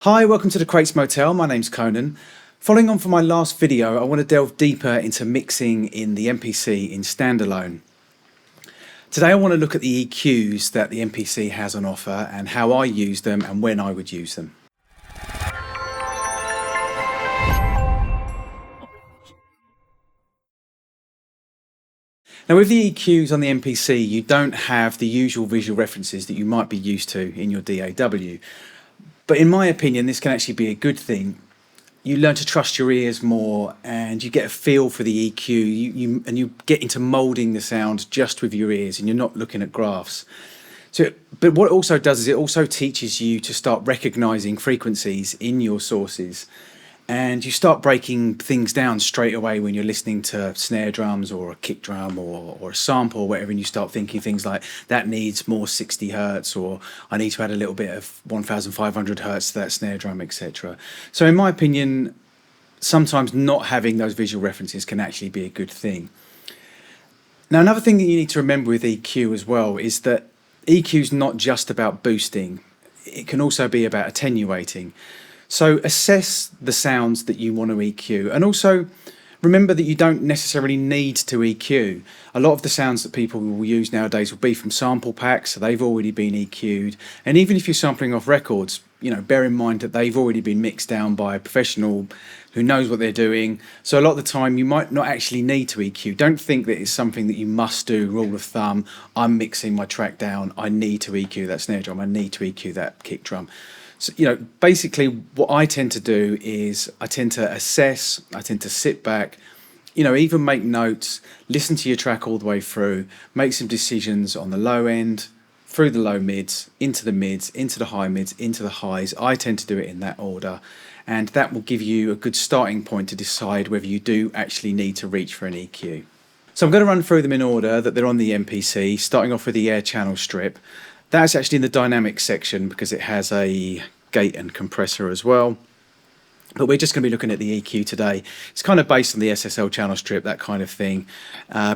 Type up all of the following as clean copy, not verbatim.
Hi, welcome to the Crates Motel. My name's Conan. Following on from my last video, I want to delve deeper into mixing in the MPC in Standalone. Today I want to look at the EQs that the MPC has on offer and how I use them and when I would use them. Now with the EQs on the MPC, you don't have the usual visual references that you might be used to in your DAW. But in my opinion, this can actually be a good thing. You learn to trust your ears more and you get a feel for the EQ and you get into moulding the sound just with your ears and you're not looking at graphs. But what it also does is it also teaches you to start recognising frequencies in your sources, and you start breaking things down straight away when you're listening to snare drums or a kick drum or a sample or whatever, and you start thinking things like, that needs more 60 hertz, or I need to add a little bit of 1500 hertz to that snare drum, etc. So in my opinion, sometimes not having those visual references can actually be a good thing. Now another thing that you need to remember with EQ as well is that EQ is not just about boosting, it can also be about attenuating. So assess the sounds that you want to EQ, and also remember that you don't necessarily need to EQ. A lot of the sounds that people will use nowadays will be from sample packs, so they've already been EQ'd. And even if you're sampling off records, bear in mind that they've already been mixed down by a professional who knows what they're doing. So a lot of the time you might not actually need to EQ. Don't think that it's something that you must do, rule of thumb. I'm mixing my track down, I need to EQ that snare drum, I need to EQ that kick drum. So, basically what I tend to do is I tend to assess, I tend to sit back, even make notes, listen to your track all the way through, make some decisions on the low end, through the low mids, into the high mids, into the highs. I tend to do it in that order, and that will give you a good starting point to decide whether you do actually need to reach for an EQ. So I'm going to run through them in order that they're on the MPC, starting off with the air channel strip. That's actually in the dynamic section because it has a gate and compressor as well. But we're just going to be looking at the EQ today. It's kind of based on the SSL channel strip, that kind of thing.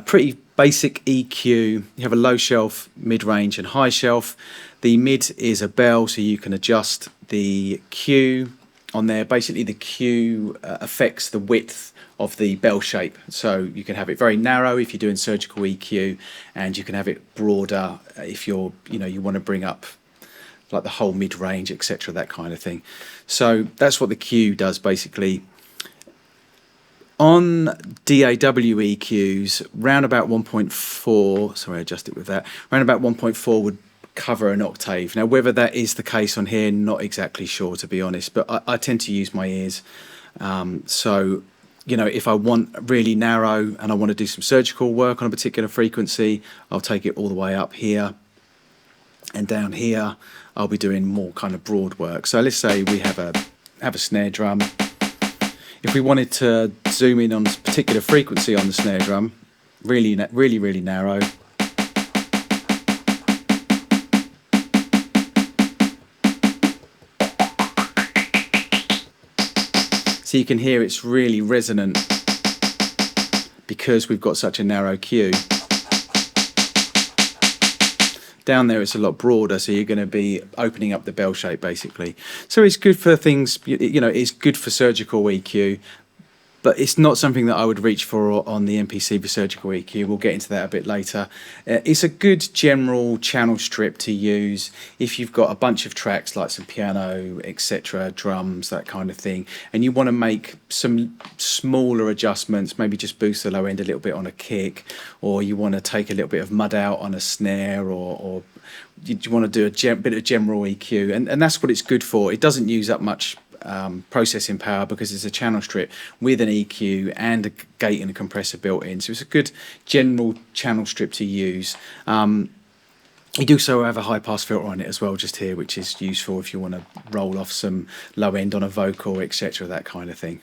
Pretty basic EQ. You have a low shelf, mid-range and high shelf. The mid is a bell, so you can adjust the Q on there. Basically the Q affects the width of the bell shape, so you can have it very narrow if you're doing surgical EQ, and you can have it broader if you're you want to bring up like the whole mid-range, etc., that kind of thing. So that's what the Q does basically. On DAW EQs, round about 1.4, sorry I adjust it with that, round about 1.4 would cover an octave. Now whether that is the case on here, not exactly sure to be honest, but I tend to use my ears. So if I want really narrow and I want to do some surgical work on a particular frequency, I'll take it all the way up here, and down here I'll be doing more kind of broad work. So let's say we have a snare drum. If we wanted to zoom in on a particular frequency on the snare drum, really narrow, so you can hear it's really resonant because we've got such a narrow Q. Down there it's a lot broader, so you're going to be opening up the bell shape basically. So it's good for things, it's good for surgical EQ, but it's not something that I would reach for on the MPC for surgical EQ. We'll get into that a bit later. It's a good general channel strip to use if you've got a bunch of tracks like some piano, etc., drums, that kind of thing, and you want to make some smaller adjustments, maybe just boost the low end a little bit on a kick, or you want to take a little bit of mud out on a snare, or you want to do a bit of general EQ, and that's what it's good for. It doesn't use up much processing power because it's a channel strip with an EQ and a gate and a compressor built in, so it's a good general channel strip to use. You do also have a high pass filter on it as well, just here, which is useful if you want to roll off some low end on a vocal, etc., that kind of thing.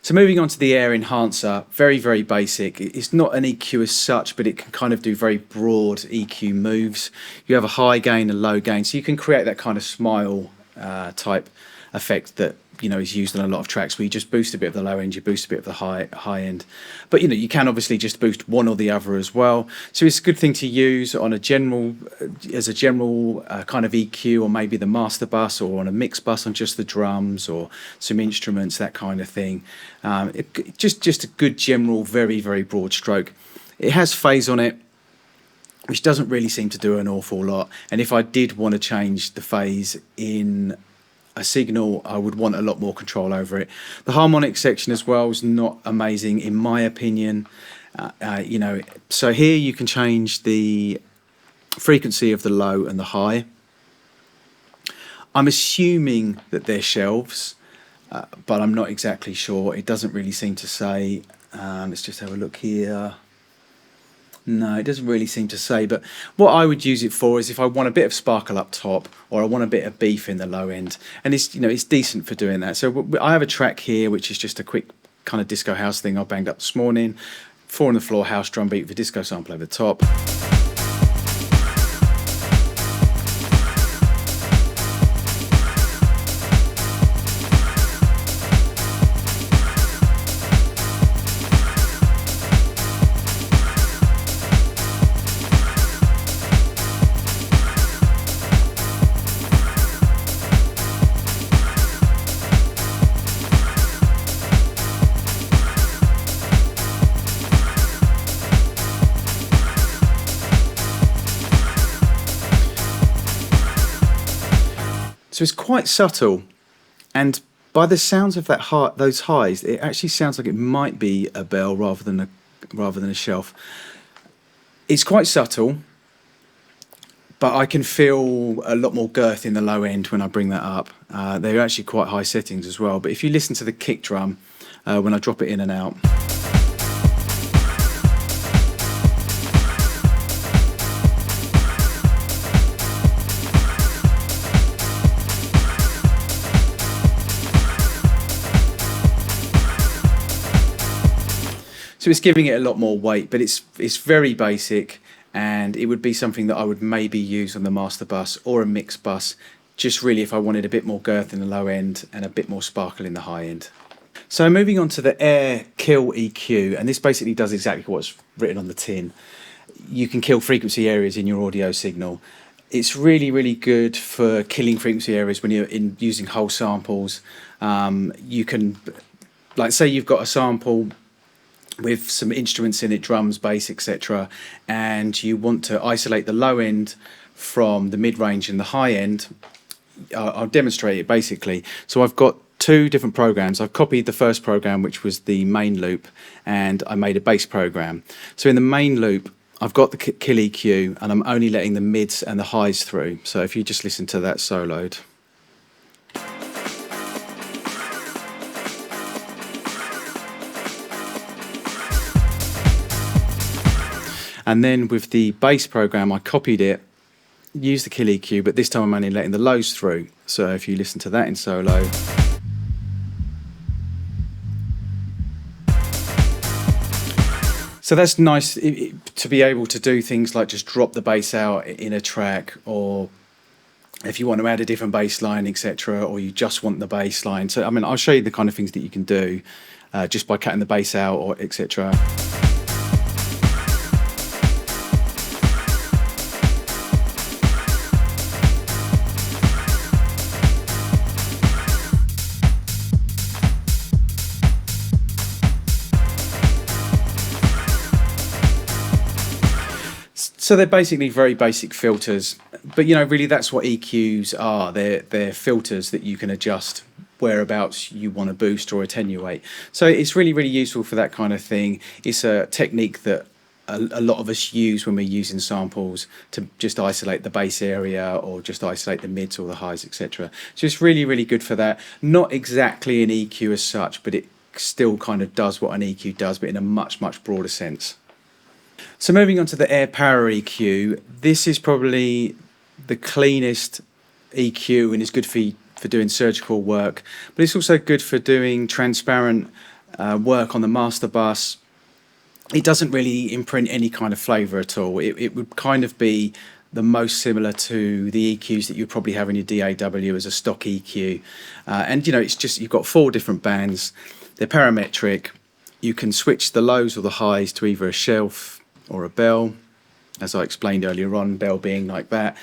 So moving on to the air enhancer, very basic. It's not an EQ as such, but it can kind of do very broad EQ moves. You have a high gain and low gain, so you can create that kind of smile type effect that is used on a lot of tracks, where you just boost a bit of the low end, you boost a bit of the high end. But you can obviously just boost one or the other as well. So it's a good thing to use on a general kind of EQ, or maybe the master bus, or on a mix bus on just the drums or some instruments, that kind of thing. Just a good general, very, very broad stroke. It has phase on it, which doesn't really seem to do an awful lot. And if I did want to change the phase in a signal, I would want a lot more control over it. The harmonic section as well is not amazing in my opinion. So here you can change the frequency of the low and the high. I'm assuming that they're shelves, but I'm not exactly sure. It doesn't really seem to say. Let's just have a look here. No, it doesn't really seem to say, but what I would use it for is if I want a bit of sparkle up top, or I want a bit of beef in the low end, and it's it's decent for doing that. So I have a track here which is just a quick kind of disco house thing I banged up this morning, 4 on the floor house drum beat with a disco sample over the top. So it's quite subtle, and by the sounds of those highs, it actually sounds like it might be a bell rather than a shelf. It's quite subtle, but I can feel a lot more girth in the low end when I bring that up. They're actually quite high settings as well. But if you listen to the kick drum when I drop it in and out. So it's giving it a lot more weight, but it's very basic, and it would be something that I would maybe use on the master bus or a mix bus, just really if I wanted a bit more girth in the low end and a bit more sparkle in the high end. So moving on to the Air Kill EQ, and this basically does exactly what's written on the tin. You can kill frequency areas in your audio signal. It's really, really good for killing frequency areas when you're using whole samples. You can, like, say you've got a sample with some instruments in it, drums, bass, etc., and you want to isolate the low end from the mid-range and the high end. I'll demonstrate it basically. So I've got 2 different programs. I've copied the first program, which was the main loop, and I made a bass program. So in the main loop, I've got the kill EQ, and I'm only letting the mids and the highs through. So if you just listen to that soloed. And then with the bass program, I copied it, used the kill EQ, but this time I'm only letting the lows through. So if you listen to that in solo. So that's nice to be able to do things like just drop the bass out in a track, or if you want to add a different bass line, etc., or you just want the bass line. So I mean, I'll show you the kind of things that you can do just by cutting the bass out, or etc. So they're basically very basic filters, but really that's what EQs are. They're filters that you can adjust whereabouts you want to boost or attenuate. So it's really, really useful for that kind of thing. It's a technique that a lot of us use when we're using samples to just isolate the bass area, or just isolate the mids or the highs, etc. So it's really, really good for that. Not exactly an EQ as such, but it still kind of does what an EQ does, but in a much, much broader sense. So moving on to the Air Power EQ, this is probably the cleanest EQ and is good for doing surgical work, but it's also good for doing transparent work on the master bus. It doesn't really imprint any kind of flavour at all. It would kind of be the most similar to the EQs that you'd probably have in your DAW as a stock EQ. And it's just, you've got 4 different bands. They're parametric. You can switch the lows or the highs to either a shelf or a bell, as I explained earlier on, bell being like that.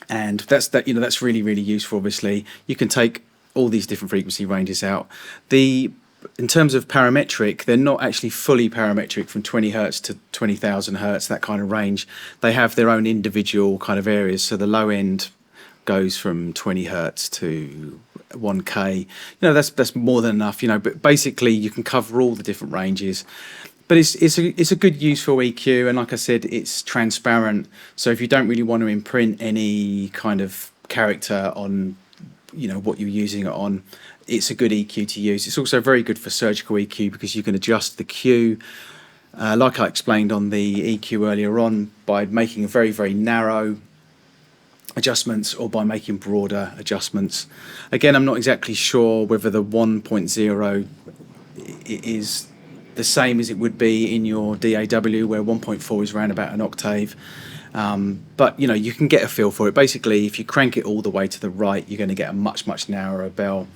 And that's really, really useful. Obviously, you can take all these different frequency ranges out. In terms of parametric, they're not actually fully parametric from 20 hertz to 20,000 hertz, that kind of range. They have their own individual kind of areas. So the low end goes from 20 hertz to 1K. That's more than enough. But basically, you can cover all the different ranges. But it's a good useful EQ, and like I said, it's transparent. So if you don't really want to imprint any kind of character on what you're using it on, it's a good EQ to use. It's also very good for surgical EQ because you can adjust the Q, like I explained on the EQ earlier on, by making very, very narrow adjustments or by making broader adjustments. Again, I'm not exactly sure whether the 1.0 is the same as it would be in your DAW, where 1.4 is around about an octave. But you can get a feel for it. Basically, if you crank it all the way to the right, you're going to get a much, much narrower bell.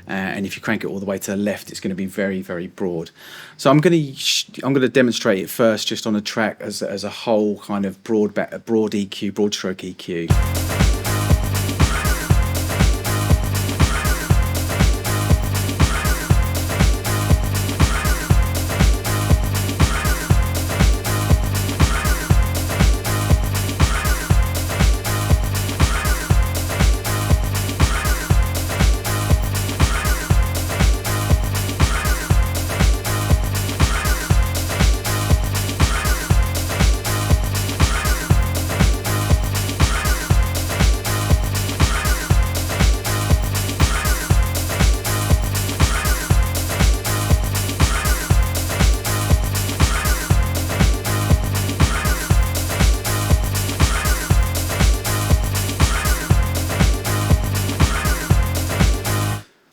And if you crank it all the way to the left, it's going to be very, very broad. So I'm going to demonstrate it first, just on a track as a whole kind of broad EQ, broad stroke EQ.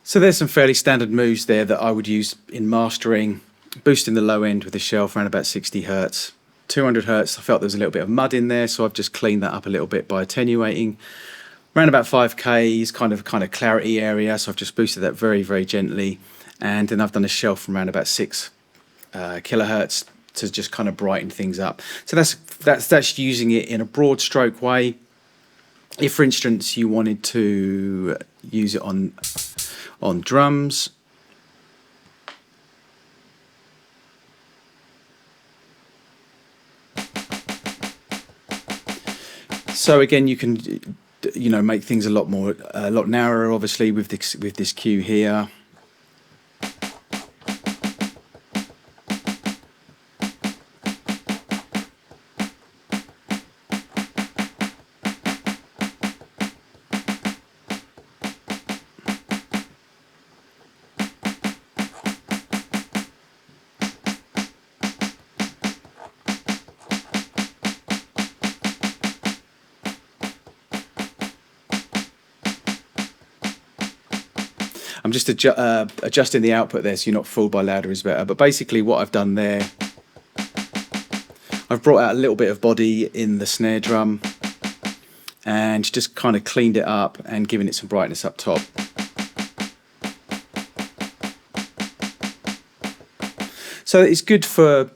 So there's some fairly standard moves there that I would use in mastering. Boosting the low end with a shelf around about 60 hertz. 200 hertz, I felt there was a little bit of mud in there, so I've just cleaned that up a little bit by attenuating. Around about 5K is kind of clarity area, so I've just boosted that very, very gently. And then I've done a shelf from around about 6 kilohertz to just kind of brighten things up. So that's using it in a broad stroke way. If, for instance, you wanted to use it on drums, so again you can make things a lot narrower, obviously, with this cue here. I'm just adjusting the output there so you're not fooled by louder is better. But basically what I've done there, I've brought out a little bit of body in the snare drum and just kind of cleaned it up and given it some brightness up top. So it's good for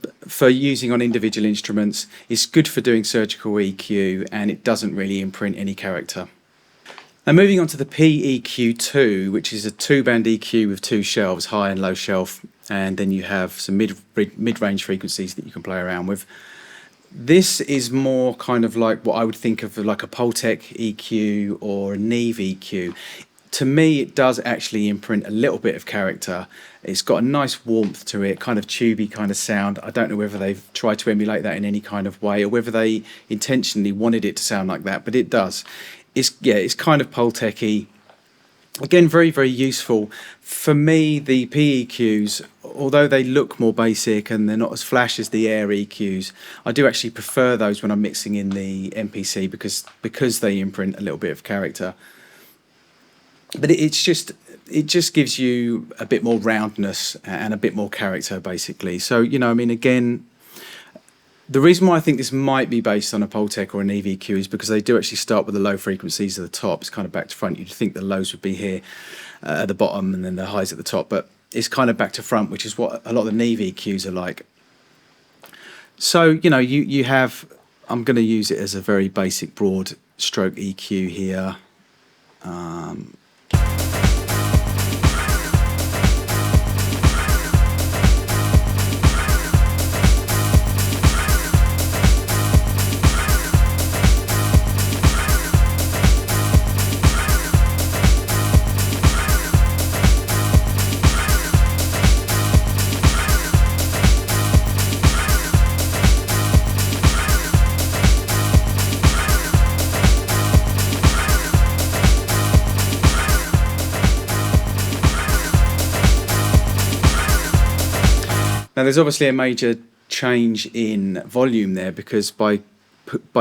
using on individual instruments. It's good for doing surgical EQ, and it doesn't really imprint any character. Now moving on to the PEQ2, which is a 2-band EQ with 2 shelves, high and low shelf, and then you have some mid-range frequencies that you can play around with. This is more kind of like what I would think of like a Pultec EQ or a Neve EQ. To me, it does actually imprint a little bit of character. It's got a nice warmth to it, kind of tubey kind of sound. I don't know whether they've tried to emulate that in any kind of way or whether they intentionally wanted it to sound like that, but it does. It's kind of Pultec-y. Again, very, very useful. For me, the PEQs, although they look more basic and they're not as flash as the Air EQs, I do actually prefer those when I'm mixing in the MPC because they imprint a little bit of character. But it just gives you a bit more roundness and a bit more character, basically. So, again, The reason why I think this might be based on a Pultec or an EVQ is because they do actually start with the low frequencies at the top. It's kind of back to front. You'd think the lows would be here at the bottom and then the highs at the top, but it's kind of back to front, which is what a lot of the EVQs are like. So, you know, you have, I'm going to use it as a very basic broad stroke EQ here. Now, there's obviously a major change in volume there, because by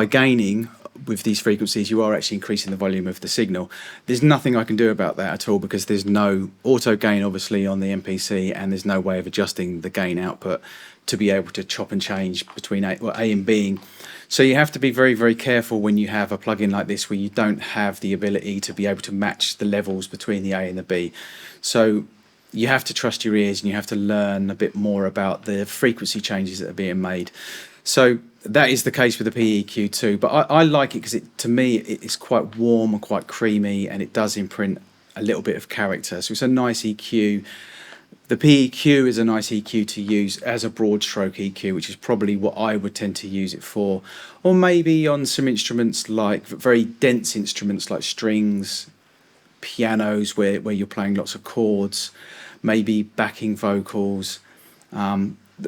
gaining with these frequencies, you are actually increasing the volume of the signal. There's nothing I can do about that at all, because there's no auto gain, obviously, on the MPC, and there's no way of adjusting the gain output to be able to chop and change between A and B. So you have to be very, very careful when you have a plugin like this, where you don't have the ability to be able to match the levels between the A and the B. So you have to trust your ears, and you have to learn a bit more about the frequency changes that are being made. So that is the case with the PEQ too, but I like it because to me it's quite warm and quite creamy, and it does imprint a little bit of character. So it's a nice EQ. The PEQ is a nice EQ to use as a broad stroke EQ, which is probably what I would tend to use it for, or maybe on some instruments, like very dense instruments like strings, pianos where you're playing lots of chords, maybe backing vocals,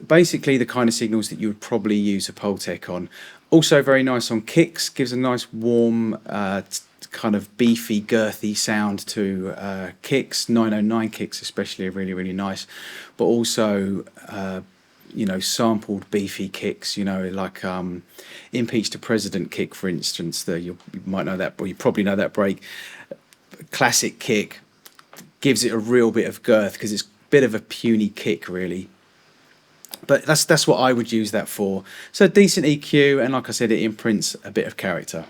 basically the kind of signals that you would probably use a Pultec on. Also very nice on kicks, gives a nice warm kind of beefy, girthy sound to kicks. 909 kicks especially are really, really nice, but also you know, sampled beefy kicks, you know, like Impeach the President kick, for instance. You might know that, or you probably know that break. Classic kick gives it a real bit of girth, because it's a bit of a puny kick, really. But that's what I would use that for. So decent EQ, and like I said, it imprints a bit of character.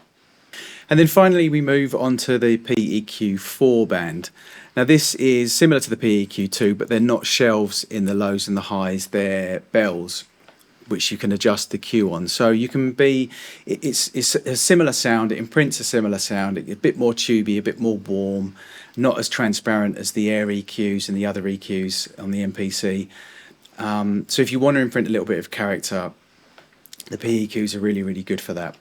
And then finally we move on to the PEQ4 band. Now this is similar to the PEQ2, but they're not shelves in the lows and the highs, they're bells, which you can adjust the Q on. So you can be, it's a similar sound, it imprints a similar sound, a bit more tubey, a bit more warm, not as transparent as the Air EQs and the other EQs on the MPC. So if you want to imprint a little bit of character, the PEQs are really, really good for that.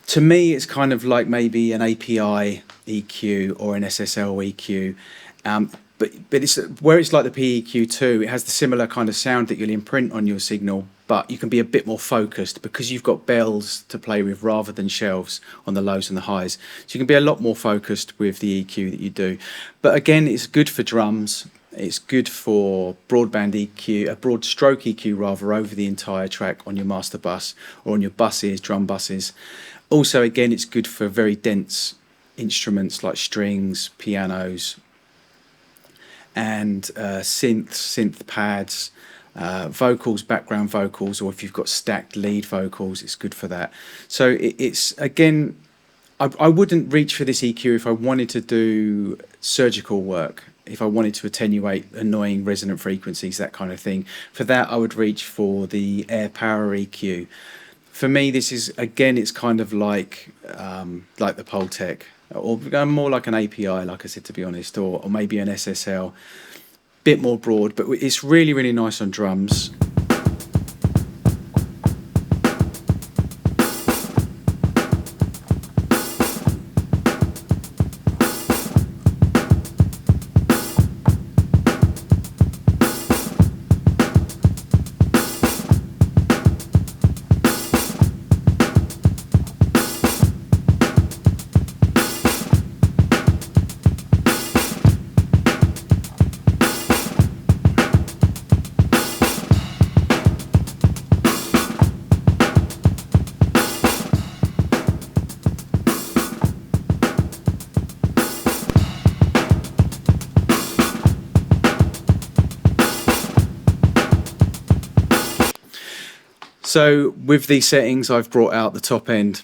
To me, it's kind of like maybe an API EQ or an SSL EQ. But it's where it's like the PEQ2, it has the similar kind of sound that you'll imprint on your signal, but you can be a bit more focused because you've got bells to play with rather than shelves on the lows and the highs. So you can be a lot more focused with the EQ that you do. But again, it's good for drums. It's good for broadband EQ, a broad stroke EQ rather, over the entire track on your master bus or on your buses, drum buses. Also, again, it's good for very dense instruments like strings, pianos, and synth pads, vocals, background vocals, or if you've got stacked lead vocals, it's good for that. So it's, again, I wouldn't reach for this EQ if I wanted to do surgical work, if I wanted to attenuate annoying resonant frequencies, that kind of thing. For that, I would reach for the Air Power EQ. For me, this is, again, it's kind of like the Pultec, or more like an API, like I said, to be honest, or maybe an SSL, bit more broad, but it's really, really nice on drums. So with these settings, I've brought out the top end,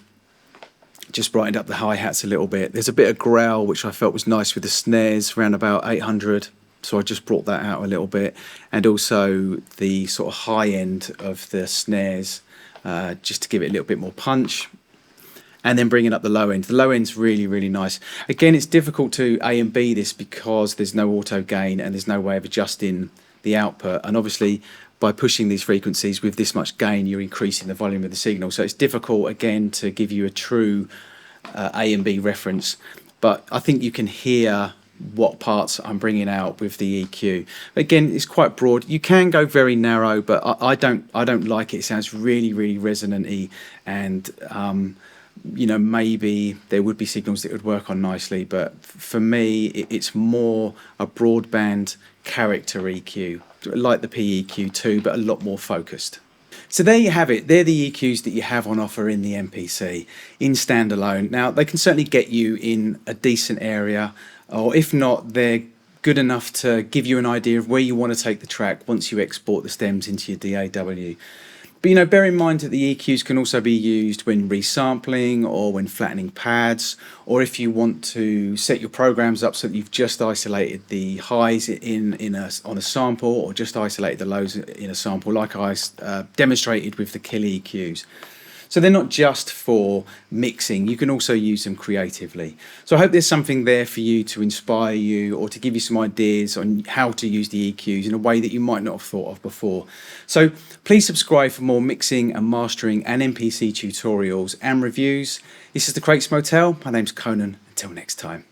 just brightened up the hi-hats a little bit. There's a bit of growl, which I felt was nice with the snares, around about 800. So I just brought that out a little bit. And also the sort of high end of the snares, just to give it a little bit more punch. And then bringing up the low end. The low end's really, really nice. Again, it's difficult to A and B this because there's no auto gain and there's no way of adjusting the output. And obviously, by pushing these frequencies with this much gain, you're increasing the volume of the signal. So it's difficult, again, to give you a true A and B reference. But I think you can hear what parts I'm bringing out with the EQ. Again, it's quite broad. You can go very narrow, but I don't like it. It sounds really, really resonant-y, and you know, maybe there would be signals that would work on nicely, but for me, it's more a broadband character EQ, like the PEQ2, but a lot more focused. So there you have it. They're the EQs that you have on offer in the MPC in standalone. Now, they can certainly get you in a decent area, or if not, they're good enough to give you an idea of where you want to take the track once you export the stems into your DAW. But, you know, bear in mind that the EQs can also be used when resampling or when flattening pads, or if you want to set your programs up so that you've just isolated the highs on a sample, or just isolated the lows in a sample, like I demonstrated with the Kill EQs. So they're not just for mixing, you can also use them creatively. So I hope there's something there for you to inspire you or to give you some ideas on how to use the EQs in a way that you might not have thought of before. So please subscribe for more mixing and mastering and MPC tutorials and reviews. This is the Crates Motel. My name's Conan. Until next time.